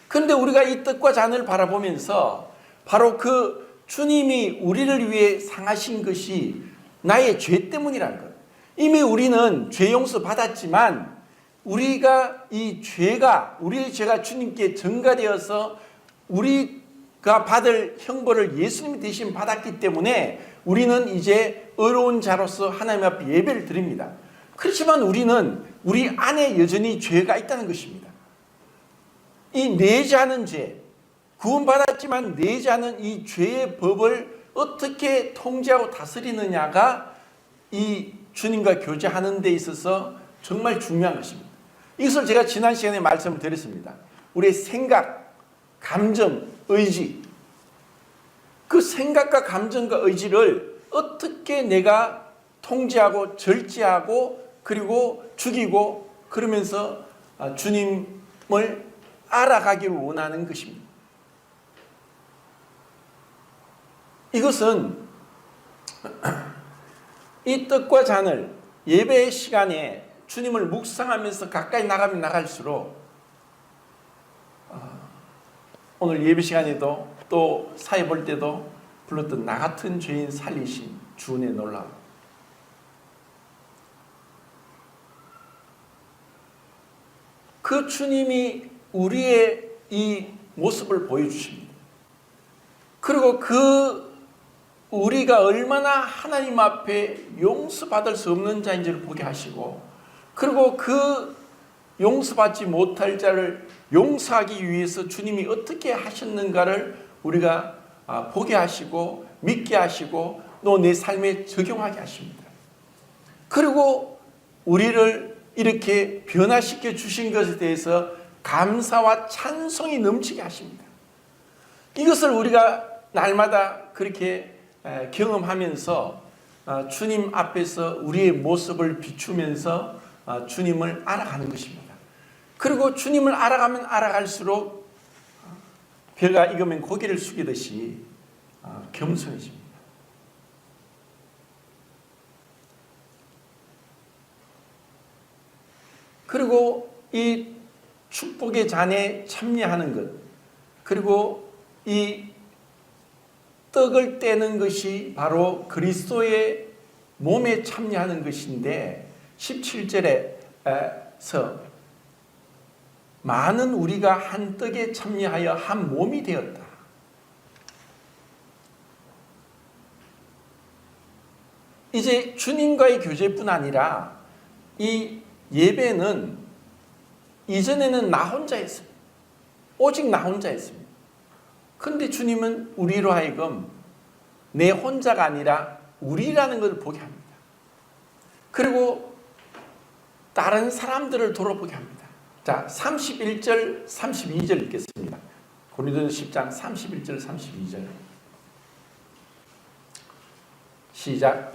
Speaker 1: 그런데 우리가 이 떡과 잔을 바라보면서 바로 그 주님이 우리를 위해 상하신 것이 나의 죄 때문이라는 것. 이미 우리는 죄 용서 받았지만 우리가 이 죄가, 우리의 죄가 주님께 전가되어서 우리가 받을 형벌을 예수님이 대신 받았기 때문에 우리는 이제 의로운 자로서 하나님 앞에 예배를 드립니다. 그렇지만 우리는 우리 안에 여전히 죄가 있다는 것입니다. 이 내자는 죄, 구원받았지만 내자는 이 죄의 법을 어떻게 통제하고 다스리느냐가 이 주님과 교제하는 데 있어서 정말 중요한 것입니다. 이것을 제가 지난 시간에 말씀을 드렸습니다. 우리의 생각, 감정, 의지, 그 생각과 감정과 의지를 어떻게 내가 통제하고 절제하고 그리고 죽이고 그러면서 주님을 알아가기를 원하는 것입니다. 이것은 이 떡과 잔을 예배의 시간에 주님을 묵상하면서 가까이 나가면 나갈수록 오늘 예배 시간에도 또 사회 볼 때도 불렀던 나 같은 죄인 살리신 주은혜 놀라움. 그 주님이 우리의 이 모습을 보여주십니다. 그리고 그 우리가 얼마나 하나님 앞에 용서받을 수 없는 자인지를 보게 하시고, 그리고 그 용서받지 못할 자를 용서하기 위해서 주님이 어떻게 하셨는가를 우리가 보게 하시고 믿게 하시고 또 내 삶에 적용하게 하십니다. 그리고 우리를 이렇게 변화시켜 주신 것에 대해서 감사와 찬송이 넘치게 하십니다. 이것을 우리가 날마다 그렇게 경험하면서 주님 앞에서 우리의 모습을 비추면서 주님을 알아가는 것입니다. 그리고 주님을 알아가면 알아갈수록 벼가 익으면 고개를 숙이듯이 겸손해집니다. 그리고 이 축복의 잔에 참여하는 것, 그리고 이 떡을 떼는 것이 바로 그리스도의 몸에 참여하는 것인데 17절에서 많은 우리가 한 떡에 참여하여 한 몸이 되었다. 이제 주님과의 교제뿐 아니라 이 예배는 이전에는 나 혼자 했습니다. 오직 나 혼자 했습니다. 그런데 주님은 우리로 하여금 내 혼자가 아니라 우리라는 것을 보게 합니다. 그리고 다른 사람들을 돌아보게 합니다. 자, 31절, 32절 읽겠습니다. 고린도전서 10장 31절, 32절. 시작.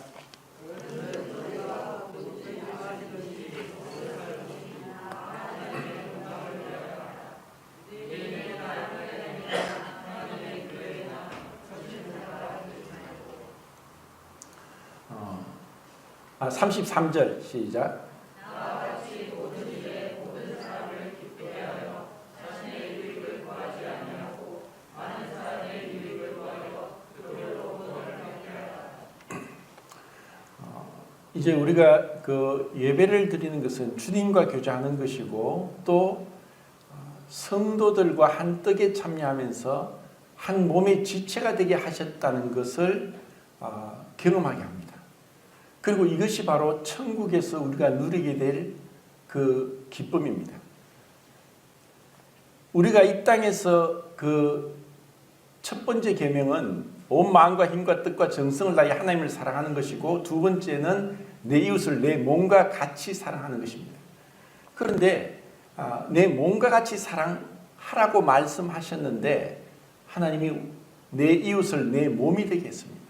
Speaker 1: 어, 33절 시작. 이제 우리가 그 예배를 드리는 것은 주님과 교제하는 것이고 또 성도들과 한 떡에 참여하면서 한 몸의 지체가 되게 하셨다는 것을 경험하게 합니다. 그리고 이것이 바로 천국에서 우리가 누리게 될 그 기쁨입니다. 우리가 이 땅에서 그 첫 번째 계명은 온 마음과 힘과 뜻과 정성을 다해 하나님을 사랑하는 것이고 두 번째는 내 이웃을 내 몸과 같이 사랑하는 것입니다. 그런데 내 몸과 같이 사랑하라고 말씀하셨는데 하나님이 내 이웃을 내 몸이 되게 했습니다.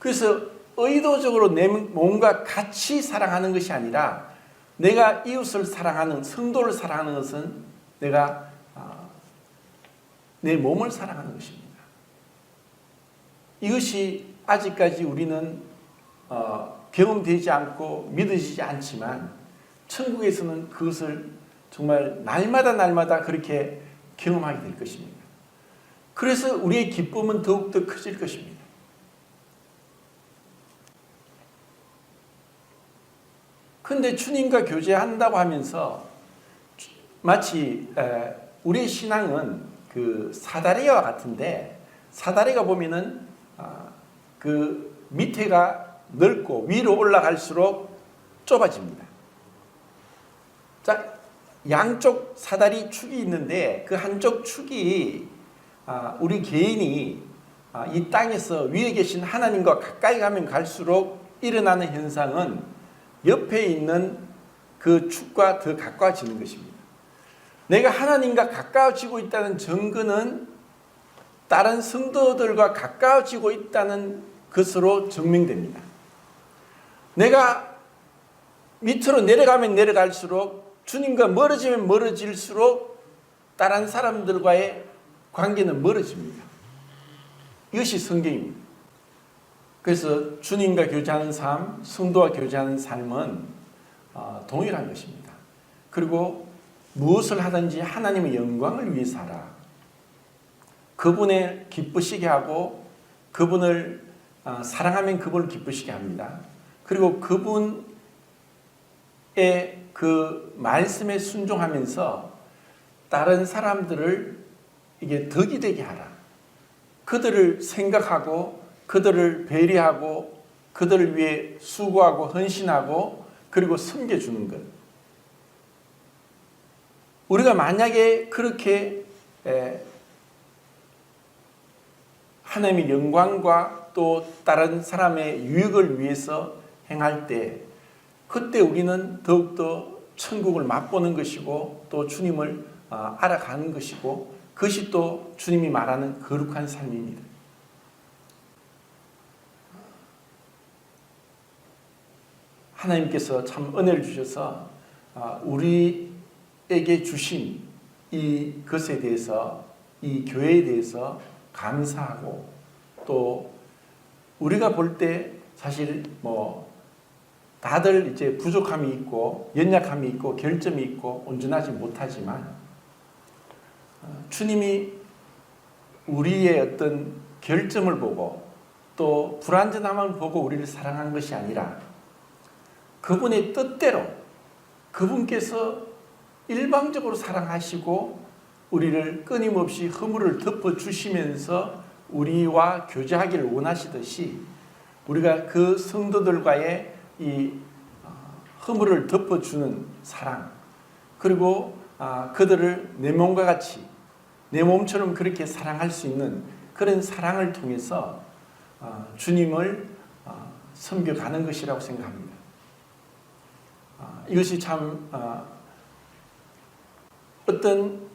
Speaker 1: 그래서 의도적으로 내 몸과 같이 사랑하는 것이 아니라 내가 이웃을 사랑하는 성도를 사랑하는 것은 내가 내 몸을 사랑하는 것입니다. 이것이 아직까지 우리는 경험되지 않고 믿어지지 않지만 천국에서는 그것을 정말 날마다 그렇게 경험하게 될 것입니다. 그래서 우리의 기쁨은 더욱더 커질 것입니다. 그런데 주님과 교제한다고 하면서 마치 우리의 신앙은 그 사다리와 같은데 사다리가 보면은 그 밑에가 넓고 위로 올라갈수록 좁아집니다. 자, 양쪽 사다리 축이 있는데 그 한쪽 축이 우리 개인이 이 땅에서 위에 계신 하나님과 가까이 가면 갈수록 일어나는 현상은 옆에 있는 그 축과 더 가까워지는 것입니다. 내가 하나님과 가까워지고 있다는 증거는 다른 성도들과 가까워지고 있다는 것으로 증명됩니다. 내가 밑으로 내려가면 내려갈수록 주님과 멀어지면 멀어질수록 다른 사람들과의 관계는 멀어집니다. 이것이 성경입니다. 그래서 주님과 교제하는 삶, 성도와 교제하는 삶은 동일한 것입니다. 그리고 무엇을 하든지 하나님의 영광을 위해서 하라. 그분을 기쁘시게 하고 그분을 사랑하면 그분을 기쁘시게 합니다. 그리고 그분의 그 말씀에 순종하면서 다른 사람들을 이게 덕이 되게 하라. 그들을 생각하고 그들을 배려하고 그들을 위해 수고하고 헌신하고 그리고 섬겨주는 것. 우리가 만약에 그렇게 하나님의 영광과 또 다른 사람의 유익을 위해서 행할 때 그때 우리는 더욱더 천국을 맛보는 것이고 또 주님을 알아가는 것이고 그것이 또 주님이 말하는 거룩한 삶입니다. 하나님께서 참 은혜를 주셔서 우리에게 주신 이 것에 대해서 이 교회에 대해서 감사하고 또 우리가 볼 때 사실 다들 이제 부족함이 있고 연약함이 있고 결점이 있고 온전하지 못하지만 주님이 우리의 어떤 결점을 보고 또 불완전함을 보고 우리를 사랑한 것이 아니라 그분의 뜻대로 그분께서 일방적으로 사랑하시고 우리를 끊임없이 허물을 덮어주시면서 우리와 교제하기를 원하시듯이 우리가 그 성도들과의 이 허물을 덮어주는 사랑 그리고 그들을 내 몸과 같이 내 몸처럼 그렇게 사랑할 수 있는 그런 사랑을 통해서 주님을 섬겨가는 것이라고 생각합니다. 이것이 참 어떤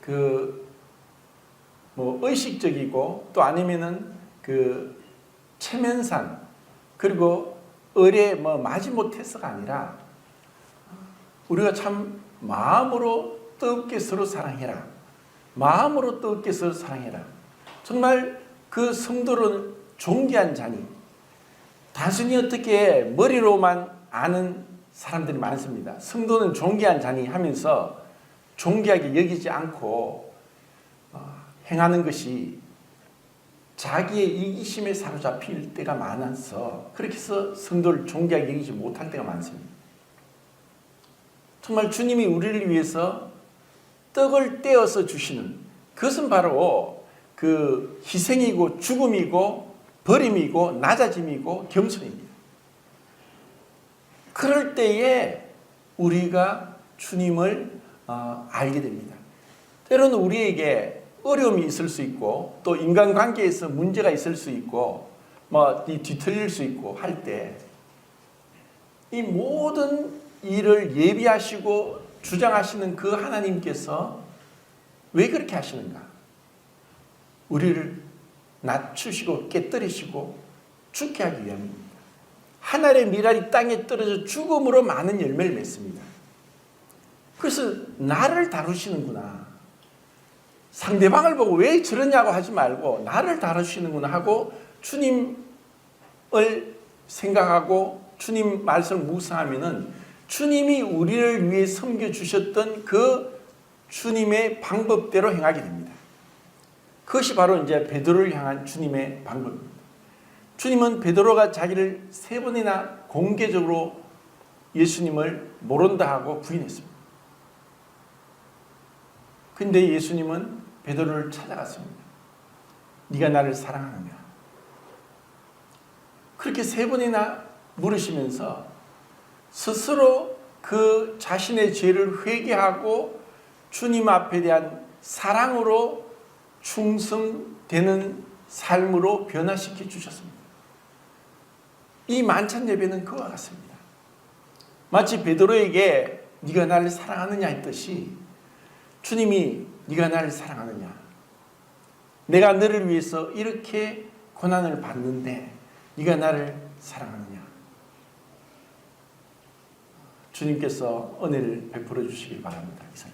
Speaker 1: 뭐 의식적이고 또 아니면은 체면상 그리고 을에 뭐 마지못해서가 아니라 우리가 참 마음으로 뜨겁게 서로 사랑해라. 마음으로 뜨겁게 서로 사랑해라. 정말 그 성도는 존귀한 자니 단순히 어떻게 머리로만 아는 사람들이 많습니다. 성도는 존귀한 자니 하면서 존귀하게 여기지 않고 행하는 것이 자기의 이기심에 사로잡힐 때가 많아서 그렇게 해서 성도를 존귀하게 여기지 못할 때가 많습니다. 정말 주님이 우리를 위해서 떡을 떼어서 주시는 그것은 바로 그 희생이고 죽음이고 버림이고 낮아짐이고 겸손입니다. 그럴 때에 우리가 주님을 알게 됩니다. 때로는 우리에게 어려움이 있을 수 있고 또 인간관계에서 문제가 있을 수 있고 뭐 뒤틀릴 수 있고 할 때 이 모든 일을 예비하시고 주장하시는 그 하나님께서 왜 그렇게 하시는가? 우리를 낮추시고 깨뜨리시고 죽게 하기 위함입니다. 하늘의 미랄이 땅에 떨어져 죽음으로 많은 열매를 맺습니다. 그래서 나를 다루시는구나. 상대방을 보고 왜 저러냐고 하지 말고 나를 다루시는구나 하고 주님을 생각하고 주님 말씀을 묵상하면은 주님이 우리를 위해 섬겨주셨던 그 주님의 방법대로 행하게 됩니다. 그것이 바로 이제 베드로를 향한 주님의 방법입니다. 주님은 베드로가 자기를 3번이나 공개적으로 예수님을 모른다 하고 부인했습니다. 근데 예수님은 베드로를 찾아갔습니다. 네가 나를 사랑하느냐? 그렇게 3번이나 물으시면서 스스로 그 자신의 죄를 회개하고 주님 앞에 대한 사랑으로 충성되는 삶으로 변화시켜 주셨습니다. 이 만찬 예배는 그와 같습니다. 마치 베드로에게 네가 나를 사랑하느냐 했듯이 주님이 네가 나를 사랑하느냐? 내가 너를 위해서 이렇게 고난을 받는데 네가 나를 사랑하느냐? 주님께서 은혜를 베풀어 주시길 바랍니다. 이상.